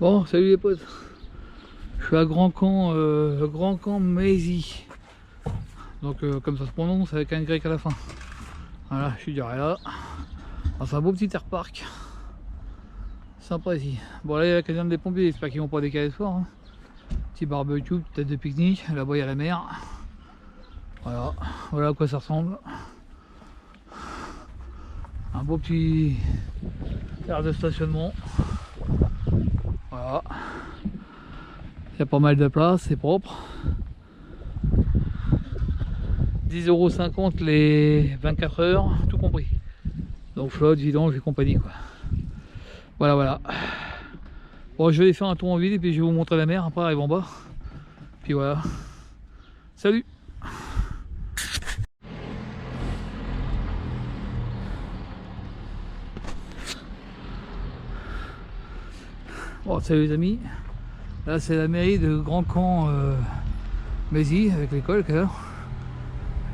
Bon, salut les potes. Je suis à Grand Camp, Mézy. Donc comme ça se prononce avec un Y à la fin. Voilà, je suis direct là. C'est un beau petit air park. Sympa ici. Bon là il y a la caserne des pompiers, j'espère qu'ils vont pas décaler ce soir. Hein. Petit barbecue, peut-être de pique-nique. Là-bas il y a la mer. Voilà, voilà à quoi ça ressemble. Un beau petit air de stationnement. Voilà. Il y a pas mal de place, c'est propre. 10,50 € les 24 heures, tout compris. Donc flotte, vidange et compagnie quoi. Voilà, voilà. Bon, je vais aller faire un tour en ville et puis je vais vous montrer la mer. Après, arrive en bas. Puis voilà. Salut! Bon, salut les amis. Là, c'est la mairie de Grand Camp Mézy avec l'école.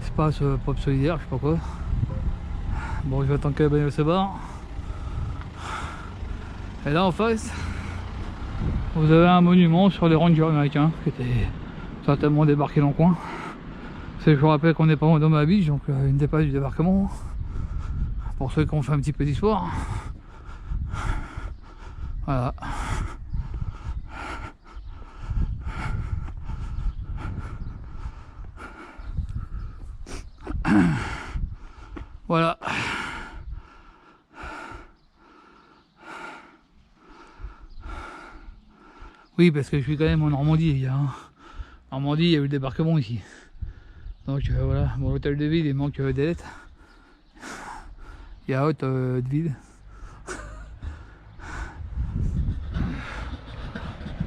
Espace pop solidaire, je sais pas quoi. Bon, je vais attendre que la bagnole se barre. Et là en face, vous avez un monument sur les rangers américains qui étaient certainement débarqués dans le coin. Je vous rappelle qu'on n'est pas dans ma beach, donc une des passes du débarquement. Pour ceux qui ont fait un petit peu d'histoire. Voilà. Voilà. Oui, parce que je suis quand même en Normandie. En Normandie, il y a eu le débarquement ici. Donc voilà, bon, l'hôtel de ville, il manque des lettres. Il y a haute de ville.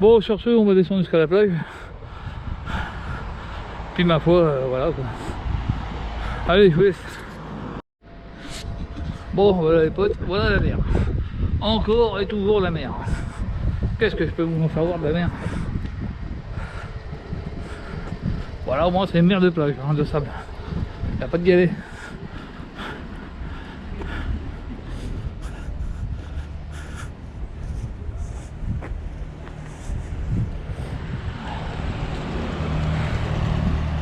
Bon, sur ce, on va descendre jusqu'à la plage. Puis ma foi, voilà quoi. Allez, je vous laisse. Bon, voilà les potes, voilà la mer. Encore et toujours la mer. Qu'est-ce que je peux vous en faire voir de la mer? Voilà, au moins c'est une mer de plage, hein, de sable. Il n'y a pas de galets.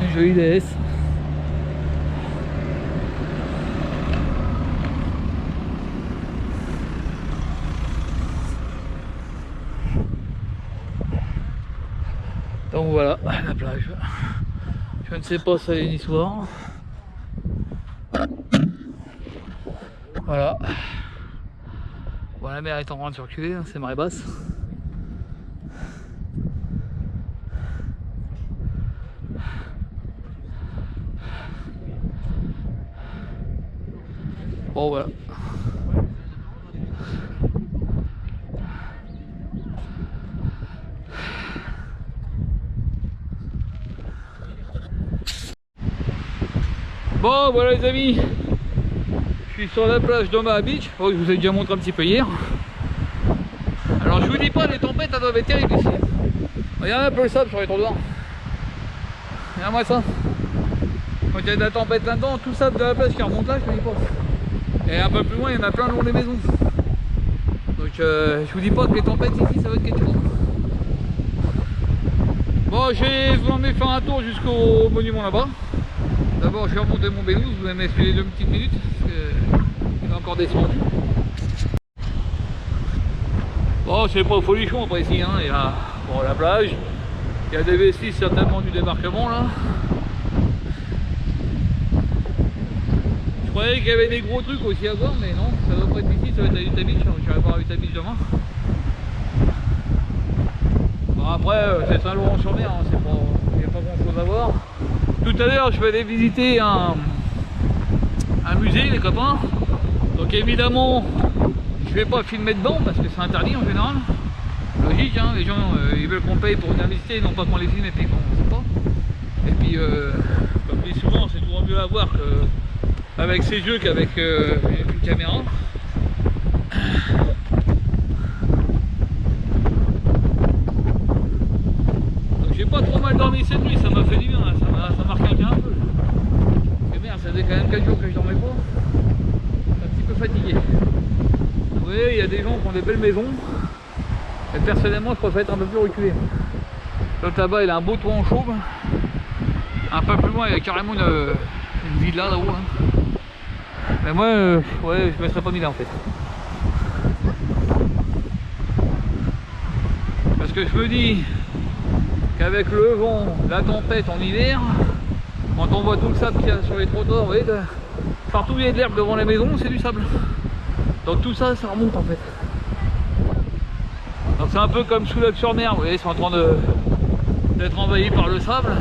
Une jolie déesse. Donc voilà, la plage. Je ne sais pas si ça a une histoire. Voilà. Bon, la mer est en train de circuler, hein, c'est marée basse. Bon voilà. Bon voilà les amis, je suis sur la plage d'Omaha Beach. Oh, je vous ai déjà montré un petit peu hier. Alors je vous dis pas, les tempêtes elles doivent être terribles ici. Regardez un peu le sable sur les trottoirs. Regarde-moi ça. Quand il y a de la tempête là-dedans, tout le sable de la plage qui remonte là, je te dis pas. Et un peu plus loin, il y en a plein le long des maisons. Donc je vous dis pas que les tempêtes ici, ça va être quelque chose. Bon, je vais vous emmener faire un tour jusqu'au monument là-bas. D'abord, je vais remonter mon vélo, vous allez m'excuser 2 petites minutes, parce qu'il est encore descendu. Bon, c'est pas folichon après ici, hein. Il y a bon, la plage, il y a des vestiges certainement du débarquement là. Je croyais qu'il y avait des gros trucs aussi à voir, mais non, ça doit pas être ici, ça va être à Utah Beach, donc j'irai voir à Utah Beach demain. Bon, après, c'est Saint-Laurent-sur-Mer, hein, il n'y a pas grand chose à voir. Tout à l'heure, je vais aller visiter un musée, les copains. Donc évidemment, je vais pas filmer dedans parce que c'est interdit en général. Logique, hein, les gens ils veulent qu'on paye pour venir visiter, non pas qu'on les filme et puis qu'on ne sait pas. Et puis, comme je dis souvent, c'est toujours mieux à voir avec ces jeux qu'avec une caméra. Donc j'ai pas trop mal dormi cette nuit, ça m'a fait du bien, ça m'a requinqué un peu. Et merde, ça faisait quand même 4 jours que je dormais pas. Un petit peu fatigué. Vous voyez, il y a des gens qui ont des belles maisons. Et personnellement, je préfère être un peu plus reculé. L'autre là-bas, il a un beau toit en chaume. Un peu plus loin, il y a carrément une villa là-haut. Hein. Mais moi, ouais, je me serais pas mis là en fait. Parce que je me dis qu'avec le vent, la tempête en hiver, quand on voit tout le sable qu'il y a sur les trottoirs, vous voyez, partout il y a de l'herbe devant la maison, c'est du sable. Donc tout ça, ça remonte en fait. Donc c'est un peu comme Soulac-sur-Mer, vous voyez, c'est en train d'être envahi par le sable.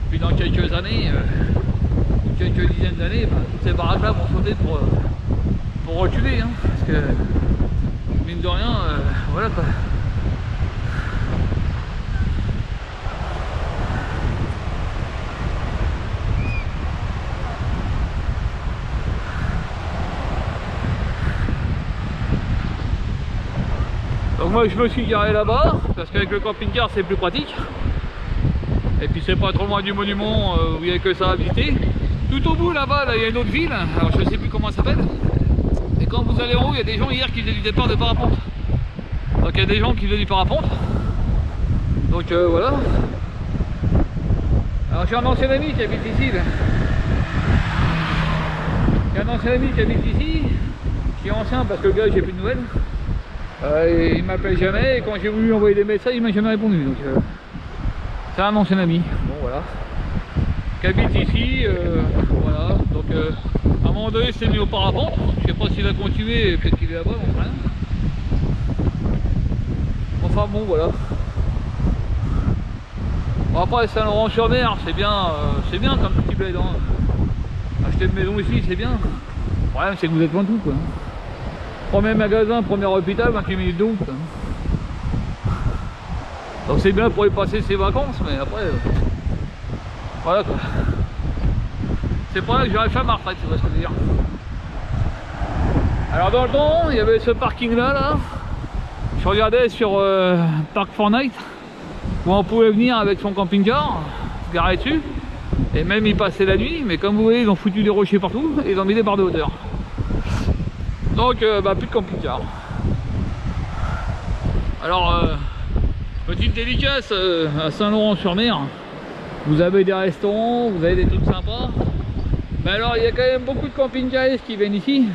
Puis dans quelques années, quelques dizaines d'années, ben, toutes ces baraques là vont sauter pour reculer. Hein, parce que, mine de rien, voilà quoi. Donc moi je me suis garé là-bas, parce qu'avec le camping-car c'est plus pratique. Et puis c'est pas trop loin du monument où il n'y a que ça à visiter. Tout au bout là-bas, là, il y a une autre ville, alors je sais plus comment ça s'appelle. Et quand vous allez en haut, il y a des gens hier qui faisaient du départ de parapente. Donc il y a des gens qui faisaient du parapente. Donc voilà. Alors j'ai un ancien ami qui habite ici. Là. J'ai un ancien ami qui habite ici, qui est ancien parce que le gars j'ai plus de nouvelles. Il m'appelle jamais et quand j'ai voulu lui envoyer des messages, il m'a jamais répondu. Donc c'est un ancien ami. Bon voilà. Qui habite ici, voilà. Donc à un moment donné c'est mis au parapente. Je sais pas s'il va continuer, peut-être qu'il est là-bas, on sait rien. Enfin bon voilà. Bon, après Saint-Laurent-sur-Mer, c'est bien comme petit bled. Hein. Acheter une maison ici, c'est bien. Le problème c'est que vous êtes loin de tout quoi. Premier magasin, premier hôpital, 28 minutes de route. Donc c'est bien pour y passer ses vacances, mais après, voilà quoi. C'est pas là que j'aurais fait ma retraite, c'est ce que je veux dire. Alors dans le temps, il y avait ce parking là. Je regardais sur Park Fortnite, où on pouvait venir avec son camping-car, se garer dessus, et même y passer la nuit, mais comme vous voyez, ils ont foutu des rochers partout, et ils ont mis des barres de hauteur. Donc plus de camping-car. Alors petite dédicace à Saint-Laurent-sur-Mer. Vous avez des restaurants, vous avez des trucs sympas. Mais alors il y a quand même beaucoup de camping-caristes qui viennent ici.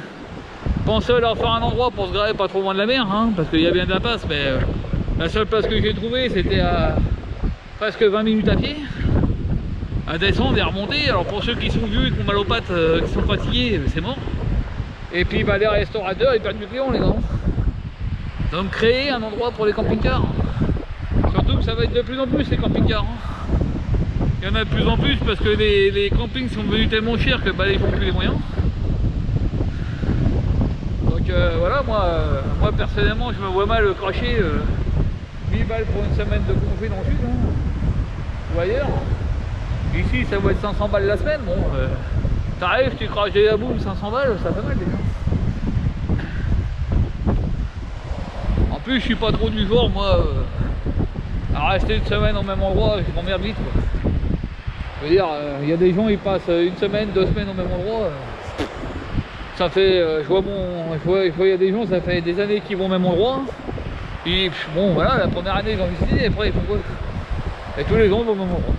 Pensez à leur faire un endroit pour se garer pas trop loin de la mer, hein, parce qu'il y a bien de la place, mais la seule place que j'ai trouvée c'était à presque 20 minutes à pied. À descendre et à remonter. Alors pour ceux qui sont vieux et qui ont mal aux pattes, qui sont fatigués, c'est mort. Et puis les restaurateurs ils perdent du client les gars. Donc créer un endroit pour les camping-cars. Surtout que ça va être de plus en plus les camping-cars. Il y en a de plus en plus parce que les campings sont devenus tellement chers que les gens n'ont plus les moyens. Donc voilà, moi personnellement je me vois mal cracher 1000 balles pour une semaine de congé dans le sud. Hein, ou ailleurs. Ici ça va être 500 balles la semaine. Bon, t'arrives, tu craches des boum, 500 balles, ça fait mal déjà. En plus, je suis pas trop du genre, moi, à rester une semaine au même endroit, je m'emmerde vite. Quoi. Je veux dire, il y a des gens, ils passent une semaine, 2 semaines au même endroit. Ça fait, je vois, il y a des gens, ça fait des années qu'ils vont au même endroit. Puis bon, voilà, la première année, ils ont visité, et après, ils font quoi? Et tous les ans, ils vont au même endroit.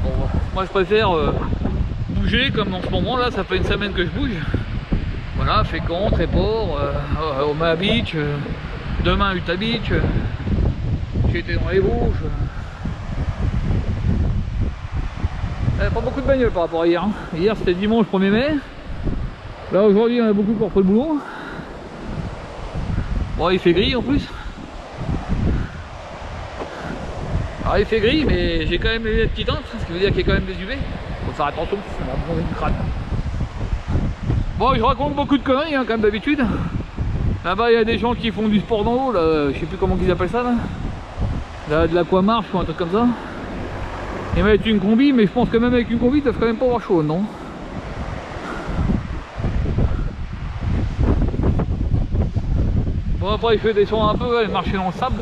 Bon, moi, je préfère bouger comme en ce moment là, ça fait une semaine que je bouge. Voilà, Fécamp, Tréport, Omaha Beach, demain Utah Beach, j'étais dans les Vosges. Il n'y a pas beaucoup de bagnoles par rapport à hier. Hein. Hier c'était dimanche 1er mai. Là aujourd'hui on a beaucoup qui ont repris le boulot. Bon il fait gris en plus. Alors il fait gris mais j'ai quand même les lunettes qui tentent, ce qui veut dire qu'il y a quand même des UV. Faut faire attention, ça va me prendre une crâne. Bon, je raconte beaucoup de conneries, hein, comme d'habitude. Là-bas, il y a des gens qui font du sport dans l'eau, là, je sais plus comment ils appellent ça, là. De l'aquamarche ou un truc comme ça. Ils mettent une combi, mais je pense que même avec une combi, ils doivent quand même pas avoir chaud, non? Bon, après, je descends un peu, aller marcher dans le sable.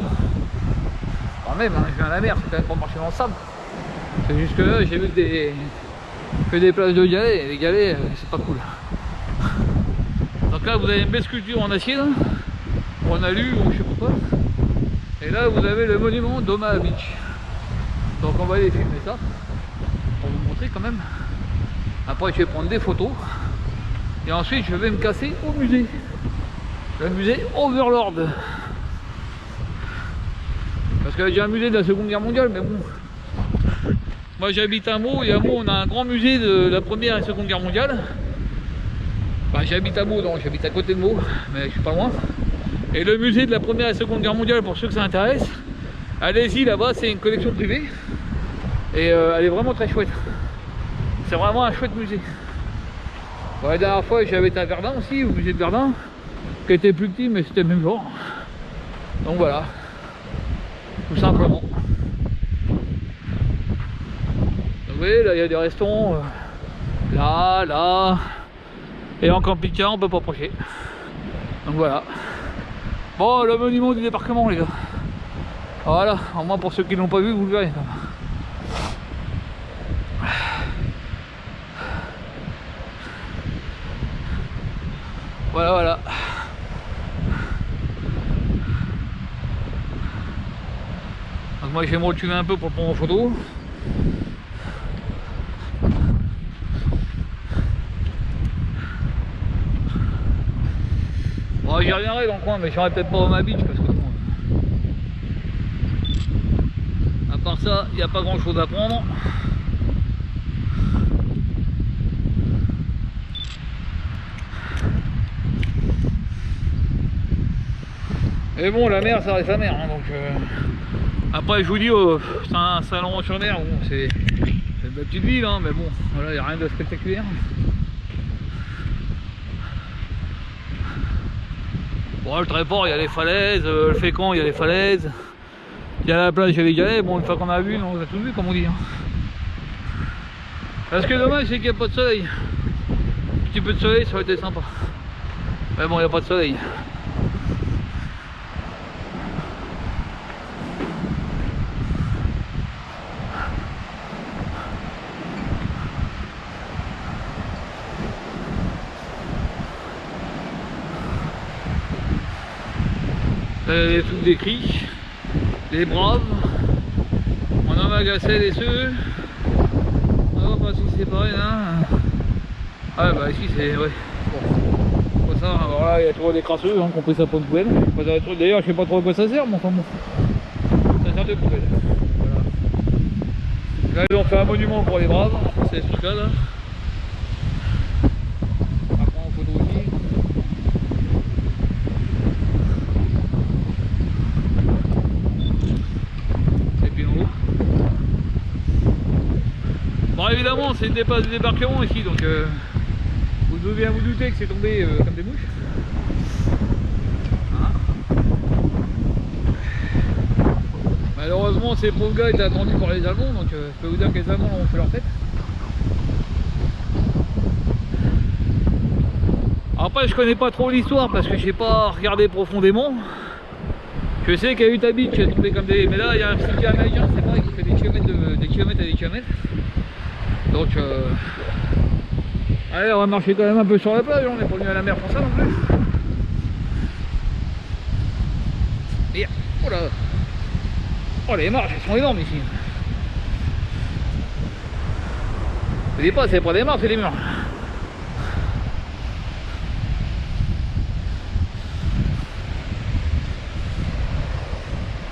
Quand même, hein, je viens à la mer, c'est quand même pas marcher dans le sable. C'est juste que là, j'ai vu que des places de galets, et les galets, c'est pas cool. Donc là, vous avez une belle sculpture en acier, là, ou en alu, ou je sais pas quoi. Et là vous avez le monument d'Omaha Beach. Donc on va aller filmer ça pour vous montrer quand même. Après je vais prendre des photos et ensuite je vais me casser au musée. Le musée Overlord. Parce qu'il y a déjà un musée de la Seconde Guerre mondiale, mais bon. Moi j'habite à Meaux et à Meaux on a un grand musée de la Première et Seconde Guerre mondiale. Enfin, j'habite à Meaux, donc j'habite à côté de Meaux, mais je suis pas loin. Et le musée de la Première et Seconde Guerre mondiale, pour ceux que ça intéresse, allez-y là-bas, c'est une collection privée. Et elle est vraiment très chouette. C'est vraiment un chouette musée. Bon, la dernière fois j'avais été à Verdun aussi, au musée de Verdun, qui était plus petit mais c'était le même genre. Donc voilà, tout simplement. Vous voyez, là il y a des restaurants, là, et en camping-car on peut pas approcher. Donc voilà. Bon, le monument du débarquement les gars. Voilà, au moins pour ceux qui l'ont pas vu, vous le verrez. Voilà, voilà. Donc moi je vais me reculer un peu pour le prendre en photo. Bon, j'y reviendrai dans le coin, mais j'aurai peut-être pas Omaha Beach parce que bon, à part ça, il n'y a pas grand chose à prendre. Et bon, la mer, ça reste la mer, hein, donc après je vous dis, Saint-Laurent-sur-Mer, bon, c'est une belle petite ville, hein, mais bon, voilà, il n'y a rien de spectaculaire. Bon, le Tréport, il y a les falaises, le Fécamp, il y a les falaises, il y a la plage, il y a les galets. Bon, une fois qu'on a vu, on a tout vu, comme on dit. Hein. Parce que dommage, c'est qu'il n'y a pas de soleil. Un petit peu de soleil, ça aurait été sympa. Mais bon, il n'y a pas de soleil. Les trucs des cris, les braves, on a magacé les ceux. Oh, pas si c'est pareil là. Ah bah ici c'est ouais. Bon. Ça, alors là il y a toujours des crasseux hein, qui ont pris ça pour une poubelle. D'ailleurs je sais pas trop à quoi ça sert, mais enfin bon. Ça sert de poubelle. Voilà. Là ils ont fait un monument pour les braves, c'est ce truc là. Bon évidemment c'est une dépasse de débarquement ici donc vous devez bien vous douter que c'est tombé comme des mouches. Hein. Malheureusement ces pauvres gars étaient attendus par les Allemands donc je peux vous dire que les Allemands ont fait leur tête. Après je connais pas trop l'histoire parce que j'ai pas regardé profondément. Je sais qu'à Utah Beach c'est tombé comme des... Mais là il y a un petit américain c'est pareil qui fait des kilomètres et des kilomètres. Donc allez, on va marcher quand même un peu sur la plage, on n'est pas venu à la mer pour ça non plus. Et oh là, oh les marches elles sont énormes ici. Je dis pas c'est pas des marches, c'est des murs.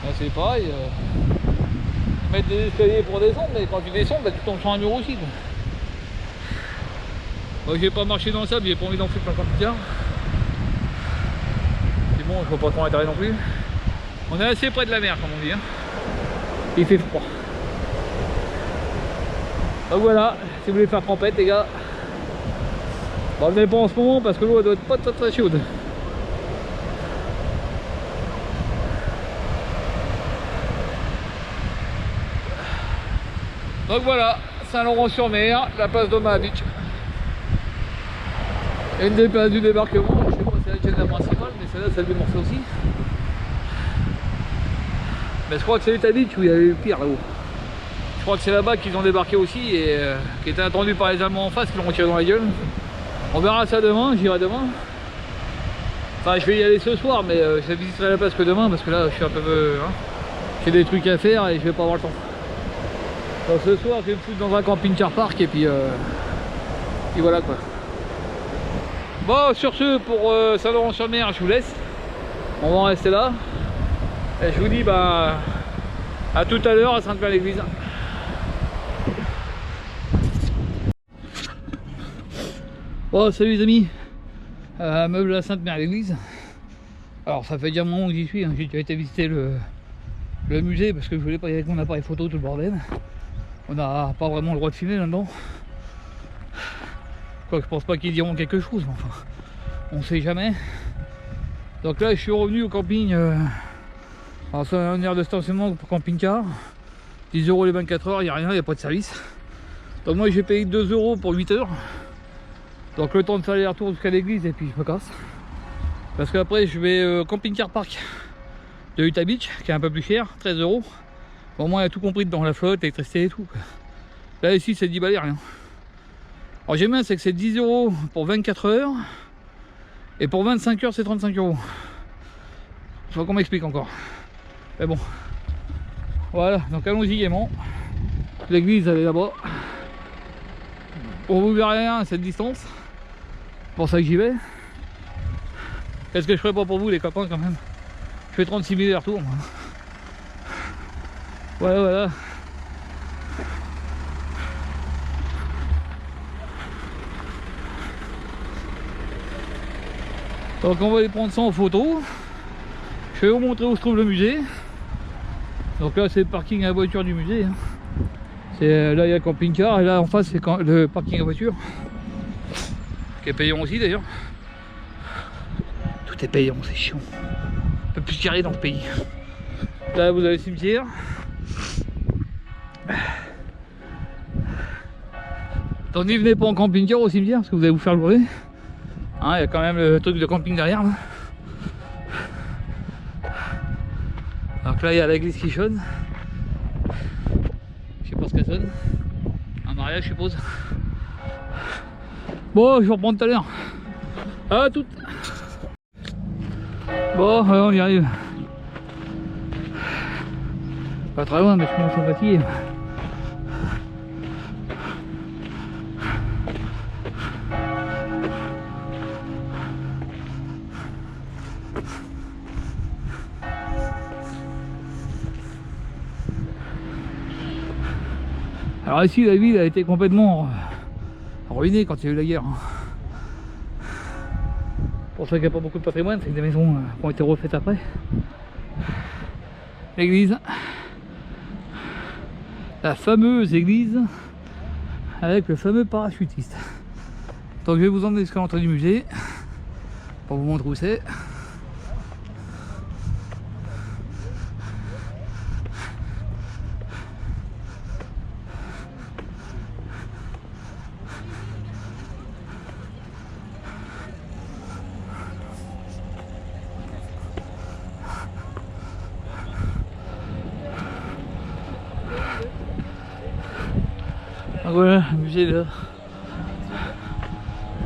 Là c'est pareil. Mettre des escaliers pour descendre, mais quand tu descends, bah, tu tombes sur un mur aussi. Moi j'ai pas marché dans le sable, j'ai pas envie d'en foutre encore plus tard. C'est bon, je vois pas trop l'intérêt non plus. On est assez près de la mer comme on dit. Hein. Il fait froid. Donc voilà, si vous voulez faire trempette les gars. Bon, venez pas en ce moment parce que l'eau doit être pas très chaude. Donc voilà, Saint-Laurent-sur-Mer, la place d'Omaha Beach. Et une des places du débarquement, je sais pas si c'est la principale, mais celle-là, ça le démorce aussi. Mais je crois que c'est Utah Beach où il y avait eu pire là-haut. Je crois que c'est là-bas qu'ils ont débarqué aussi et qui étaient attendus par les Allemands en face, qui l'ont retiré dans la gueule. On verra ça demain, j'irai demain. Enfin, je vais y aller ce soir, mais je visiterai la place que demain parce que là, je suis un peu... hein, j'ai des trucs à faire et je vais pas avoir le temps. Donc ce soir, je vais me foutre dans un camping-car park et puis voilà quoi. Bon, sur ce, pour Saint-Laurent-sur-Mer, je vous laisse. On va en rester là. Et je vous dis bah à tout à l'heure à Sainte-Mère-l'Église. Bon, salut les amis. Meuble à Sainte-Mère-l'Église. Alors ça fait déjà un moment que j'y suis, hein. J'ai déjà été visiter le musée parce que je voulais pas y aller avec mon appareil photo, tout le bordel. On n'a pas vraiment le droit de filmer là-dedans. Quoi, je pense pas qu'ils diront quelque chose, mais enfin, on sait jamais. Donc là, je suis revenu au camping. Alors c'est un aire de stationnement pour camping-car. 10 € les 24 heures, il n'y a rien, il n'y a pas de service. Donc moi j'ai payé 2 € pour 8 heures. Donc le temps de faire les retours jusqu'à l'église et puis je me casse. Parce qu'après je vais camping-car park de Utah Beach, qui est un peu plus cher, 13 €. Bon, moi il y a tout compris dedans, la flotte, l'électricité et tout. Là ici c'est 10 balais, rien. Alors j'aime bien, c'est que c'est 10 € pour 24 heures. Et pour 25 heures c'est 35 €. Je vois qu'on m'explique encore. Mais bon. Voilà, donc allons-y gaiement. L'église elle est là-bas. Bon, vous verrez rien à cette distance. C'est pour ça que j'y vais. Qu'est-ce que je ferais pas pour vous les copains quand même. Je fais 36 000 allers-retours moi. Voilà, voilà. Donc on va aller prendre ça en photo. Je vais vous montrer où se trouve le musée. Donc là c'est le parking à voiture du musée, hein. Là il y a le camping-car et là en face c'est le parking à voiture. Qui est payant aussi d'ailleurs. Tout est payant, c'est chiant. On peut plus tirer dans le pays. Là vous avez le cimetière. Donc n'y venez pas en camping-car au cimetière parce que vous allez vous faire leurrer. Hein, il y a quand même le truc de camping derrière là. Donc là il y a l'église qui sonne. Je sais pas ce qu'elle sonne. Un mariage je suppose. Bon, je vais reprendre tout à l'heure. À toutes. Bon, on y arrive. Pas très loin, mais je commence à fatiguer. Alors ici la ville a été complètement ruinée quand il y a eu la guerre. Pour ça qu'il n'y a pas beaucoup de patrimoine, c'est que des maisons qui ont été refaites après. L'église. La fameuse église avec le fameux parachutiste. Donc je vais vous emmener jusqu'à l'entrée du musée pour vous montrer où c'est. Donc voilà, le musée est là.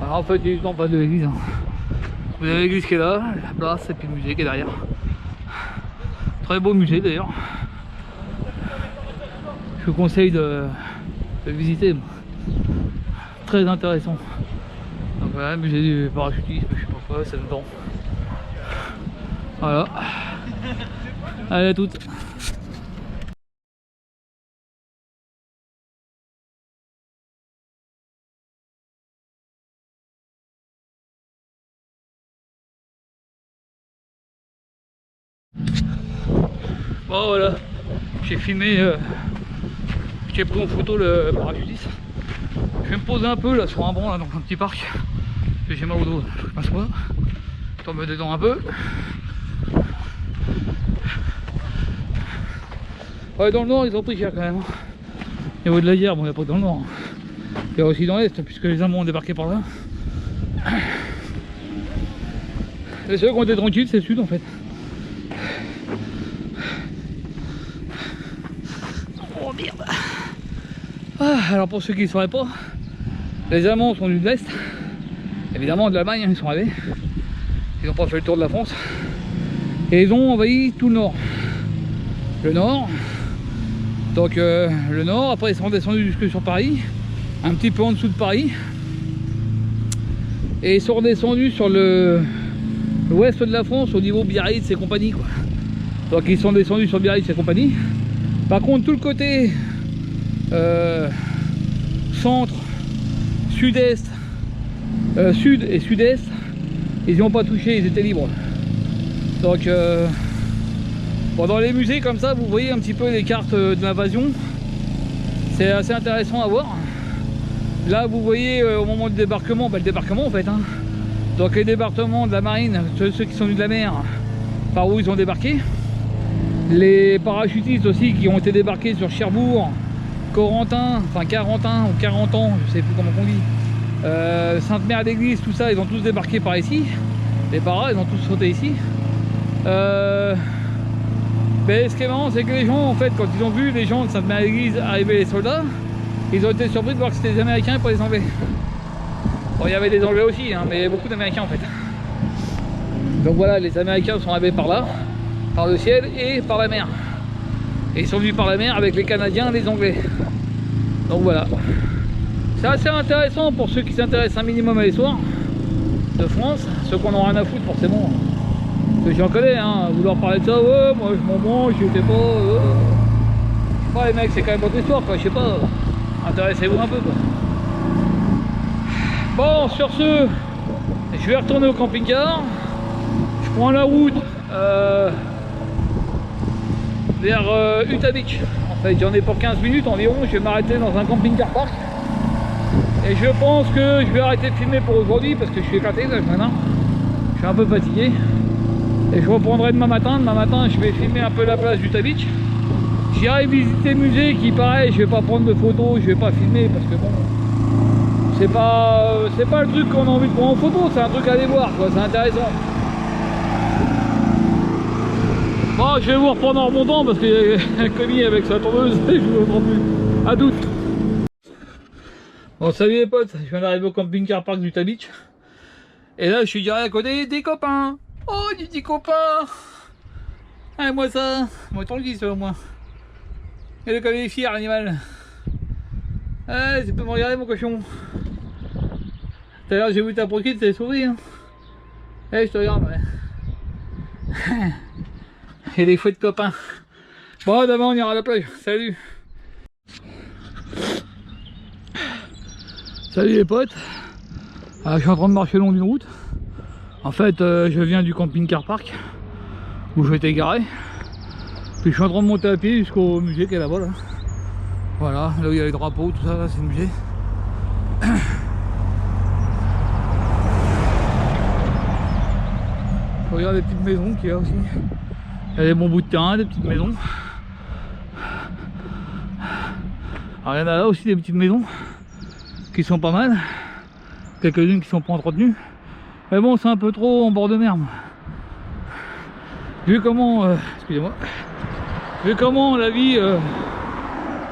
Alors en fait, il est juste en face de l'église. Hein. Vous avez l'église qui est là, la place et puis le musée qui est derrière. Très beau musée d'ailleurs. Je vous conseille de visiter. Très intéressant. Donc voilà, le musée du parachutisme, je sais pas quoi, c'est dedans. Voilà. Allez à toutes. Bon voilà, j'ai filmé, j'ai pris en photo le parachutiste. Je vais me poser un peu là sur un banc là dans un petit parc. J'ai mal au dos, je sais pas quoi. Je tombe dedans un peu. Ouais, dans le nord ils ont pris cher quand même. Au niveau de la guerre, bon il n'y a pas que dans le nord. Il y a aussi dans l'est puisque les Allemands ont débarqué par là. Les seuls qui ont été tranquilles c'est le sud en fait. Oh merde. Alors pour ceux qui ne sauraient pas, les Allemands sont du l'Est, évidemment de l'Allemagne, ils sont arrivés. Ils n'ont pas fait le tour de la France. Et ils ont envahi tout le nord. Le nord. Donc le nord, après ils sont descendus jusque sur Paris. Un petit peu en dessous de Paris. Et ils sont redescendus sur l'ouest de la France au niveau Biarritz et compagnie, quoi. Donc ils sont descendus sur Biarritz et compagnie. Par contre tout le côté centre, sud-est, sud et sud-est, ils n'y ont pas touché, ils étaient libres. Donc bon, dans les musées comme ça, vous voyez un petit peu les cartes de l'invasion. C'est assez intéressant à voir. Là vous voyez au moment du débarquement, le débarquement en fait, hein. Donc les débarquements de la marine, ceux qui sont venus de la mer, par où ils ont débarqué. Les parachutistes aussi qui ont été débarqués sur Cherbourg, Corentin, enfin Carentin ou 40 ans, je sais plus comment on dit, Sainte-Mère d'Église, tout ça, ils ont tous débarqué par ici. Les paras, ils ont tous sauté ici. Mais ce qui est marrant, c'est que les gens, en fait, quand ils ont vu les gens de Sainte-Mère d'Église arriver, les soldats, ils ont été surpris de voir que c'était des Américains et pas des Anglais. Bon, il y avait des Anglais aussi, hein, mais beaucoup d'Américains en fait. Donc voilà, les Américains sont arrivés par là, par le ciel et par la mer. Et ils sont venus par la mer avec les Canadiens et les Anglais. Donc voilà. C'est assez intéressant pour ceux qui s'intéressent un minimum à l'histoire de France, ceux qu'on n'a rien à foutre forcément. Parce que j'en connais, hein, vouloir parler de ça, ouais, moi je m'en branche, je sais pas. Je sais pas, les mecs, c'est quand même votre histoire, quoi, je sais pas. Intéressez-vous un peu, quoi. Bon, sur ce, je vais retourner au camping-car. Je prends la route vers Utah Beach. En fait, j'en ai pour 15 minutes environ. Je vais m'arrêter dans un camping-car park. Et je pense que je vais arrêter de filmer pour aujourd'hui parce que je suis éclaté là maintenant. Je suis un peu fatigué. Et je reprendrai demain matin. Demain matin, je vais filmer un peu la place d'Utah Beach. J'irai visiter le musée qui, pareil, je vais pas prendre de photos, je vais pas filmer parce que bon, c'est pas le truc qu'on a envie de prendre en photo, c'est un truc à aller voir, quoi, c'est intéressant. Bon, je vais vous reprendre en remontant parce qu'il y a un commis avec sa tondeuse et je vous reprends plus. À doute. Bon, salut les potes, je viens d'arriver au camping-car park d'Utah Beach. Et là, je suis direct à côté des copains. Oh, du petit copain. Ah, moi ça, moi ton le ça au moins. Et le collier est fier, l'animal. Ah, tu peux me regarder, mon cochon. Tout à l'heure, j'ai vu ta proquille, t'es souris. Hein. Eh, je te regarde, ouais. Et des fouets de copains. Bon, demain, on ira à la plage. Salut. Salut les potes. Ah, je suis en train de marcher le long d'une route. En fait, je viens du camping-car park où je m'étais garé. Puis je suis en train de monter à pied jusqu'au musée qui est là-bas. Là. Voilà, là où il y a les drapeaux, tout ça, là, c'est le musée. Je regarde les petites maisons qu'il y a aussi. Il y a des bons bouts de terrain, des petites maisons. Alors il y en a là aussi des petites maisons qui sont pas mal. Quelques-unes qui sont pas entretenues. Mais bon, c'est un peu trop en bord de mer. Vu comment, excusez-moi, vu comment la vie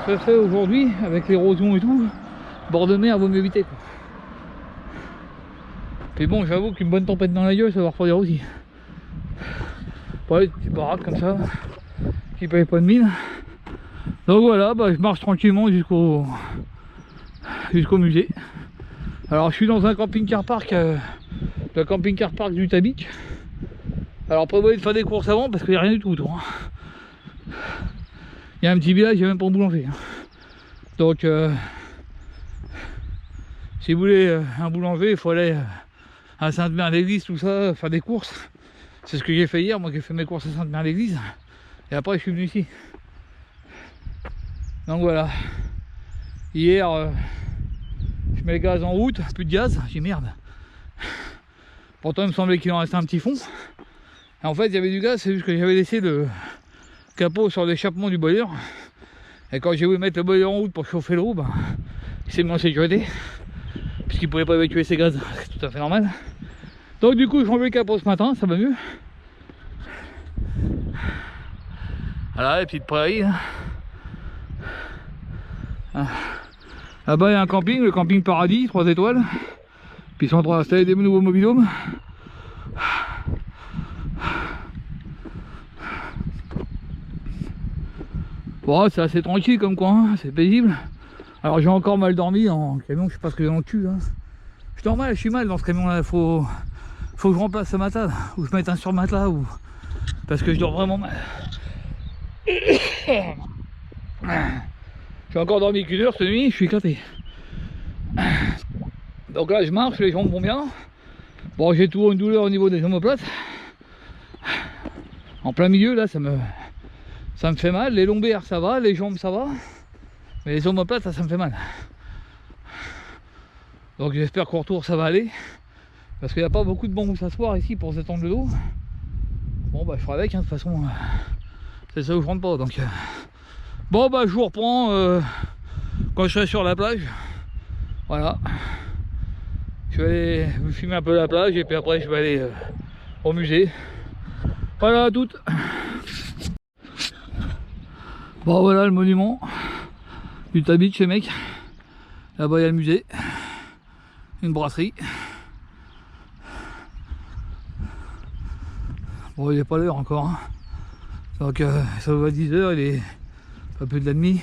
se fait aujourd'hui avec l'érosion et tout, bord de mer vaut mieux éviter, quoi. Puis bon, j'avoue qu'une bonne tempête dans la gueule, ça va refroidir aussi. Ouais, des petites baraques comme ça, qui payent pas de mine. Donc voilà, bah, je marche tranquillement jusqu'au musée. Alors je suis dans un camping-car park, le camping-car park d'Utah Beach. Alors prévoyez de faire des courses avant parce qu'il n'y a rien du tout autour. Il y a un petit village, il n'y a même pas un boulanger. Donc si vous voulez un boulanger, il faut aller à Sainte-Mère-d'Église, tout ça, faire des courses. C'est ce que j'ai fait hier, moi j'ai fait mes courses à Sainte-Mère-d'Église. Et après je suis venu ici. Donc voilà. Hier, je mets le gaz en route, plus de gaz, j'ai merde. Pourtant il me semblait qu'il en restait un petit fond. Et en fait il y avait du gaz, c'est juste que j'avais laissé le capot sur l'échappement du boiler. Et quand j'ai voulu mettre le boiler en route pour chauffer l'eau, bah, il s'est mis en sécurité. Puisqu'il ne pouvait pas évacuer ses gaz, c'est tout à fait normal. Donc du coup j'ai enlevé le capot ce matin, ça va mieux. Voilà les petites prairies. Là-bas il y a un camping, le camping Paradis, 3 étoiles. Puis ils sont en train d'installer des nouveaux mobilhomes. Bon, c'est assez tranquille comme coin, hein, c'est paisible. Alors j'ai encore mal dormi en camion, je sais pas ce que j'ai dans le cul. Hein. Je suis mal dans ce camion là, faut que je remplace ce matelas, ou je mette un surmatelas, ou parce que je dors vraiment mal. J'ai encore dormi qu'1 heure cette nuit, je suis éclaté. Donc là je marche, les jambes vont bien. Bon, j'ai toujours une douleur au niveau des omoplates. En plein milieu là, ça me fait mal. Les lombaires ça va, les jambes ça va, mais les omoplates ça me fait mal. Donc j'espère qu'au retour ça va aller, parce qu'il n'y a pas beaucoup de bancs où s'asseoir ici pour s'étendre le dos. Bon bah je ferai avec, hein, de toute façon c'est ça où je rentre pas. Donc bon bah je vous reprends quand je serai sur la plage. Voilà, je vais aller vous filmer un peu la plage et puis après je vais aller au musée. Voilà à toutes. Bon voilà le monument du Tabit chez mec. Là-bas il y a le musée, une brasserie. Bon, il n'est pas l'heure encore, hein. Donc ça va à 10 h, il est pas plus de la demi.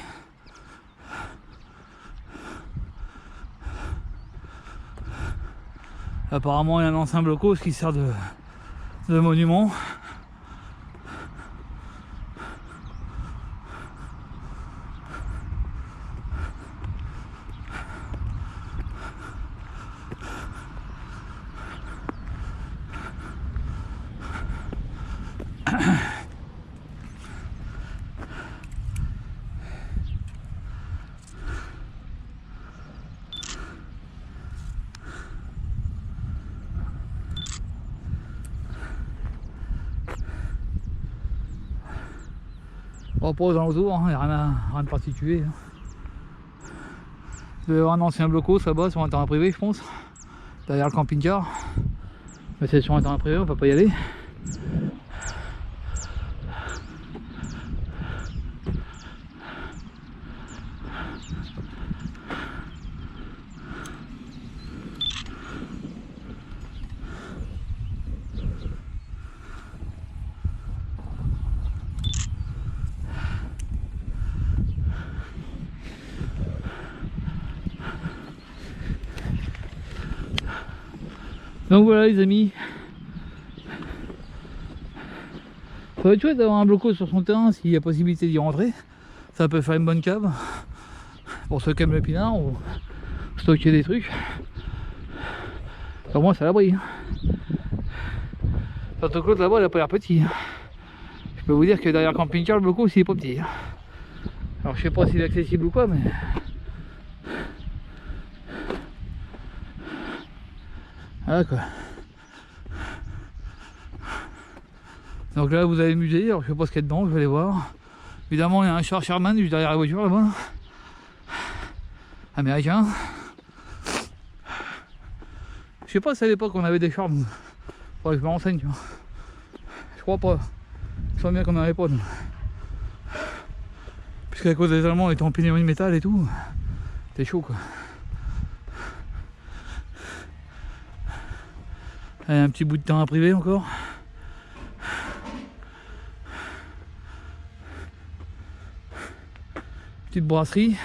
Apparemment il y a un ancien blocos qui sert de monument. On repose dans autour, il n'y a rien de particulier. Hein. Il doit y avoir un ancien blocos là-bas sur un terrain privé, je pense, derrière le camping-car. Mais c'est sur un terrain privé, on peut pas y aller. Donc voilà les amis, ça va être chouette d'avoir un blocos sur son terrain s'il y a possibilité d'y rentrer. Ça peut faire une bonne cave pour ceux qui aiment le pinard ou stocker des trucs. Pour moi c'est à l'abri. Surtout que l'autre là-bas il a pas l'air petit. Je peux vous dire que derrière le camping-car le blocos il est pas petit. Alors je sais pas s'il est accessible ou quoi, mais voilà quoi. Donc là vous avez le musée, alors je sais pas ce qu'il y a dedans, je vais aller voir. Évidemment il y a un char Sherman juste derrière la voiture là-bas. Américain. Je sais pas si à l'époque on avait des chars. Faudrait que je me renseigne, tu vois. Je crois pas. Je sens bien qu'on n'en avait pas nous. Puisqu'à cause des Allemands on était en pénurie de métal et tout. C'était chaud quoi. Allez, un petit bout de terrain privé encore. Petite brasserie.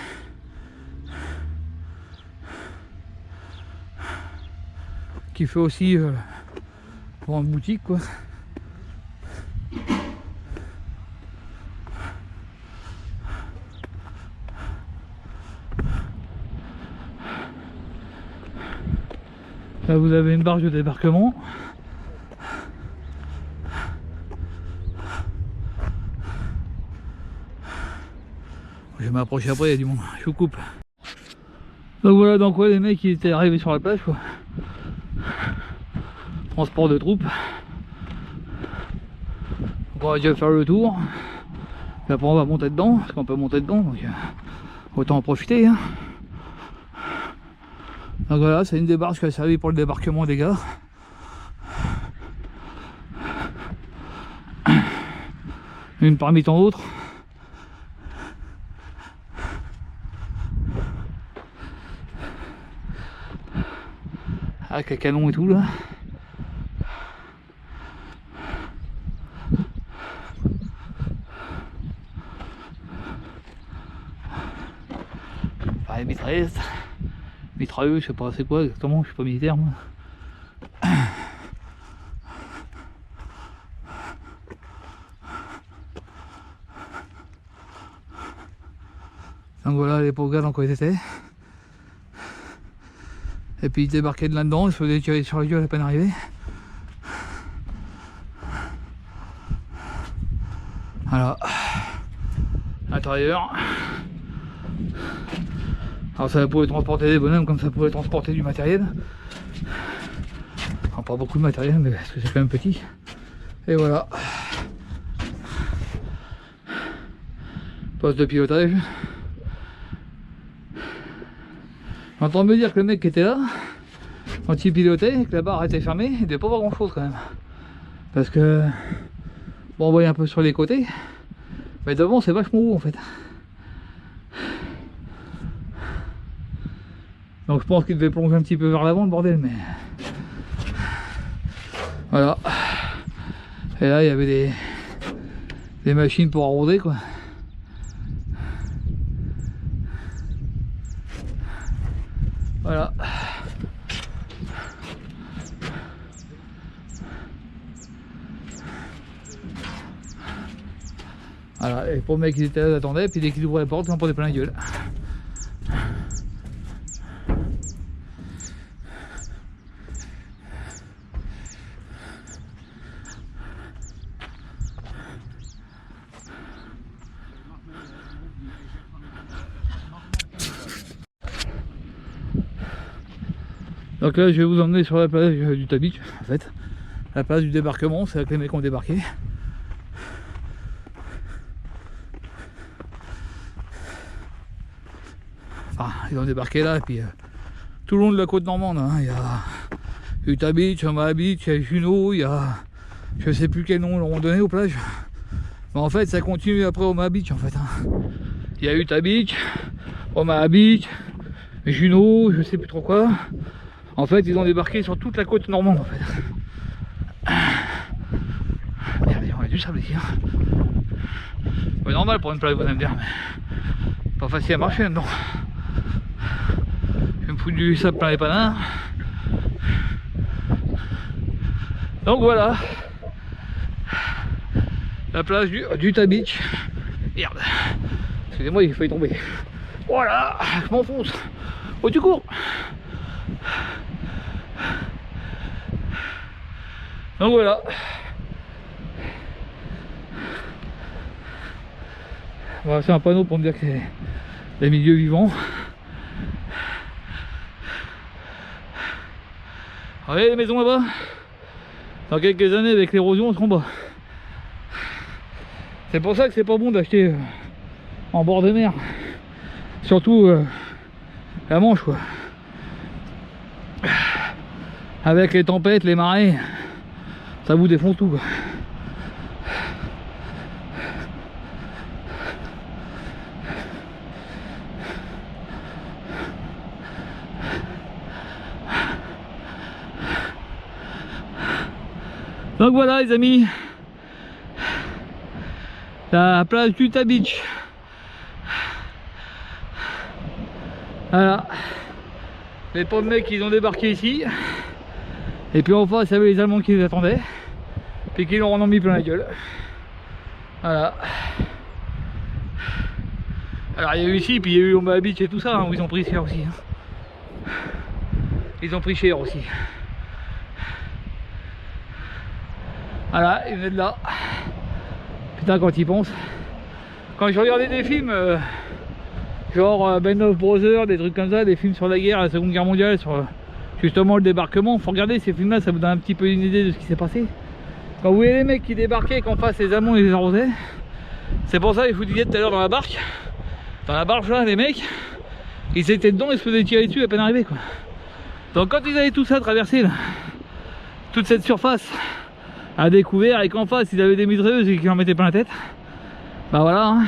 Qui fait aussi pour une boutique quoi. Là vous avez une barge de débarquement. Je vais m'approcher après, il y a du monde, je vous coupe. Donc voilà donc ouais, les mecs ils étaient arrivés sur la plage quoi. Transport de troupes. Donc on va déjà faire le tour. Et après on va monter dedans, parce qu'on peut monter dedans, donc autant en profiter. Hein. Donc voilà, c'est une des barges qui a servi pour le débarquement des gars. Une parmi tant d'autres. Avec les canons et tout là. les mitrailleuses, je sais pas c'est quoi exactement, je suis pas militaire moi. Donc voilà les pauvres gars dans quoi ils étaient. Et puis ils débarquaient de là-dedans, ils se faisaient tirer sur la gueule à peine arrivé. Voilà. L'intérieur. Alors ça pouvait transporter des bonhommes comme ça pouvait transporter du matériel. Enfin, pas beaucoup de matériel mais parce que c'est quand même petit. Et voilà. Poste de pilotage. J'entends me dire que le mec qui était là, quand il pilotait, que la barre était fermée, il devait pas voir grand chose quand même. Parce que, bon, on voyait un peu sur les côtés, mais devant c'est vachement haut en fait. Donc je pense qu'il devait plonger un petit peu vers l'avant le bordel, mais... Voilà. Et là il y avait des machines pour arroser quoi. Voilà. Voilà, et pour le mec qui était là, attendait, puis dès qu'il ouvrait la porte, il en prenait plein la gueule. Donc là je vais vous emmener sur la plage du Tabich en fait. La place du débarquement, c'est là que les mecs ont débarqué. Enfin, ils ont débarqué là et puis tout le long de la côte normande, hein, il y a Utah Beach, Omaha Beach, il y a Juno, il y a je sais plus quel nom ils leur ont donné aux plages. Mais en fait ça continue après Omaha Beach en fait. Hein. Il y a Utah Beach, Omaha Beach, Juno, je sais plus trop quoi. En fait, ils ont débarqué sur toute la côte normande en fait. Merde, on a du sable ici. Hein. Ouais, normal pour une plage, vous allez me dire, mais pas facile à marcher là-dedans. Je vais me foutre du sable plein les panins. Donc voilà. La plage du Utah Beach. Merde. Excusez-moi, il a failli tomber. Voilà, je m'enfonce. Oh, tu cours. Donc voilà. Voilà, c'est un panneau pour me dire que c'est des milieux vivants. Vous voyez les maisons là-bas? Dans quelques années avec l'érosion on se bas. C'est pour ça que c'est pas bon d'acheter en bord de mer. Surtout la Manche quoi. Avec les tempêtes, les marées. Ça vous défonce tout quoi. Donc voilà les amis, la plage du Utah Beach. Voilà, les pauvres mecs ils ont débarqué ici. Et puis en face il y avait les Allemands qui les attendaient. Puis qui leur en ont mis plein la gueule. Voilà. Alors il y a eu ici, puis il y a eu Omaha Beach et tout ça, hein, où ils ont pris cher aussi. Hein. Ils ont pris cher aussi. Voilà, ils venaient de là. Putain quand ils pensent. Quand je regardais des films, genre Band of Brothers, des trucs comme ça, des films sur la guerre, la seconde guerre mondiale, sur justement le débarquement, faut regarder ces films là, ça vous donne un petit peu une idée de ce qui s'est passé. Quand vous voyez les mecs qui débarquaient, qu'en face les Allemands les arrosaient, c'est pour ça que je vous disais tout à l'heure dans la barque là, les mecs, ils étaient dedans, ils se faisaient tirer dessus à peine arrivés quoi. Donc quand ils avaient tout ça traversé, là, toute cette surface à découvert et qu'en face ils avaient des mitrailleuses et qu'ils en mettaient plein la tête, bah voilà, hein.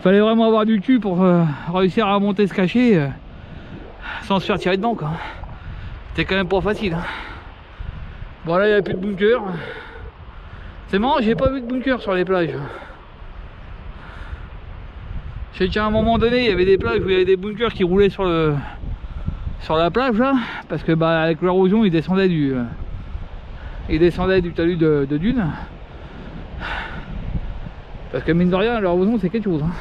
Fallait vraiment avoir du cul pour réussir à monter se cacher sans se faire tirer dedans quoi. C'était quand même pas facile. Hein. Bon là il n'y a plus de bunker. C'est marrant, j'ai pas vu de bunker sur les plages. Je sais qu'à un moment donné, il y avait des plages où il y avait des bunkers qui roulaient sur la plage là, parce que bah avec l'érosion, ils descendaient du talus de dunes. Parce que mine de rien, l'érosion c'est quelque chose. Hein.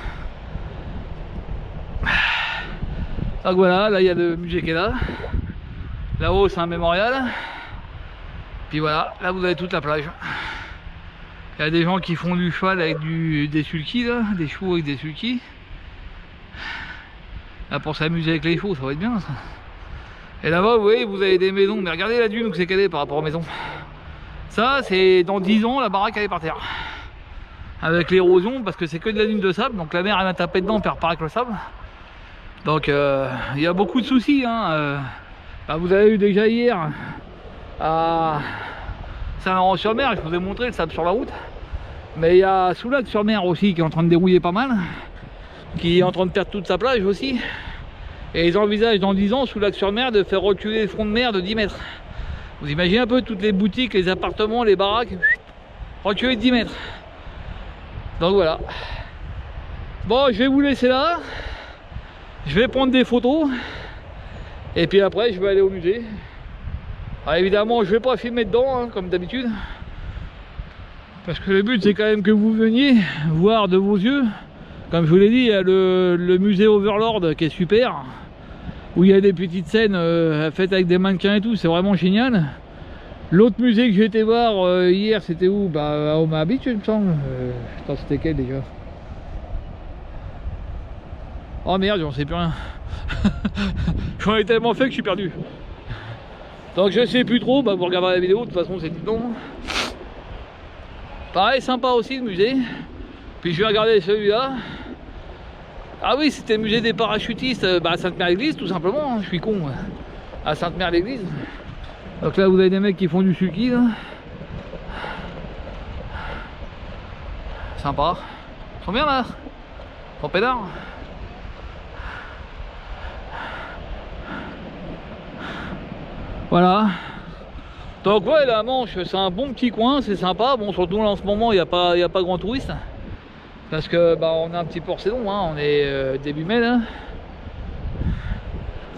Donc voilà, là il y a le musée qui est là. Là-haut c'est un mémorial. Puis voilà, là vous avez toute la plage. Il y a des gens qui font du cheval avec des sulkys là, des chevaux avec des sulkys. Là pour s'amuser avec les chevaux, ça va être bien ça. Et là-bas vous voyez, vous avez des maisons, mais regardez la dune où c'est qu'elle est par rapport aux maisons. Ça c'est dans 10 ans la baraque elle est par terre. Avec l'érosion, parce que c'est que de la dune de sable, donc la mer elle va taper dedans, puis repart avec le sable. Donc il y a beaucoup de soucis. Hein. Bah, vous avez eu déjà hier à Saint-Laurent-sur-Mer, je vous ai montré le sable sur la route. Mais il y a Soulac-sur-Mer aussi qui est en train de dérouiller pas mal, qui est en train de perdre toute sa plage aussi. Et ils envisagent dans 10 ans, Soulac-sur-Mer, de faire reculer le front de mer de 10 mètres. Vous imaginez un peu toutes les boutiques, les appartements, les baraques, reculer de 10 mètres. Donc voilà. Bon, je vais vous laisser là. Je vais prendre des photos. Et puis après, je vais aller au musée. Alors évidemment, je vais pas filmer dedans, hein, comme d'habitude. Parce que le but, c'est quand même que vous veniez voir de vos yeux. Comme je vous l'ai dit, il y a le musée Overlord qui est super. Où il y a des petites scènes faites avec des mannequins et tout. C'est vraiment génial. L'autre musée que j'ai été voir hier, c'était où? Bah, à Omaha Beach, il me semble. Attends, c'était quel déjà? Oh merde, j'en sais plus rien. J'en ai tellement fait que je suis perdu. Donc je sais plus trop, bah vous regarderez la vidéo, de toute façon c'est tout le temps. Pareil, sympa aussi le musée. Puis je vais regarder celui-là. Ah oui, c'était le musée des parachutistes à Sainte-Mère-l'Église, tout simplement. Hein. Je suis con. À Sainte-Mère-l'Église. Donc là vous avez des mecs qui font du sulky là. Sympa. Ils sont bien là. Ils sont pédards. Voilà. Donc ouais, la Manche c'est un bon petit coin, c'est sympa. Bon, surtout là en ce moment il n'y a pas grand touriste. Parce que bah on est un petit peu hors saison, hein. On est début mai là.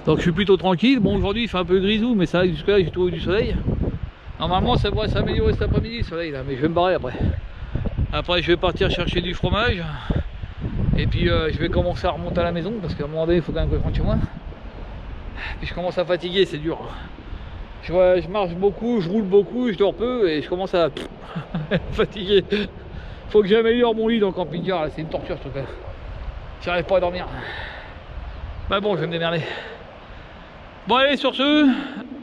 Donc je suis plutôt tranquille. Bon, aujourd'hui il fait un peu grisou, mais ça va, jusque là j'ai trouvé du soleil. Normalement ça devrait s'améliorer cet après-midi le soleil là, mais je vais me barrer après. Après je vais partir chercher du fromage. Et puis je vais commencer à remonter à la maison, parce qu'à un moment donné il faut quand même que je rentre chez moi. Puis je commence à fatiguer, c'est dur. Je marche beaucoup, je roule beaucoup, je dors peu et je commence à fatiguer. Faut que j'améliore mon lit dans le camping-car, c'est une torture ce truc là. J'arrive pas à dormir. Bah bon, je vais me démerder. Bon allez, sur ce,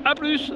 à plus.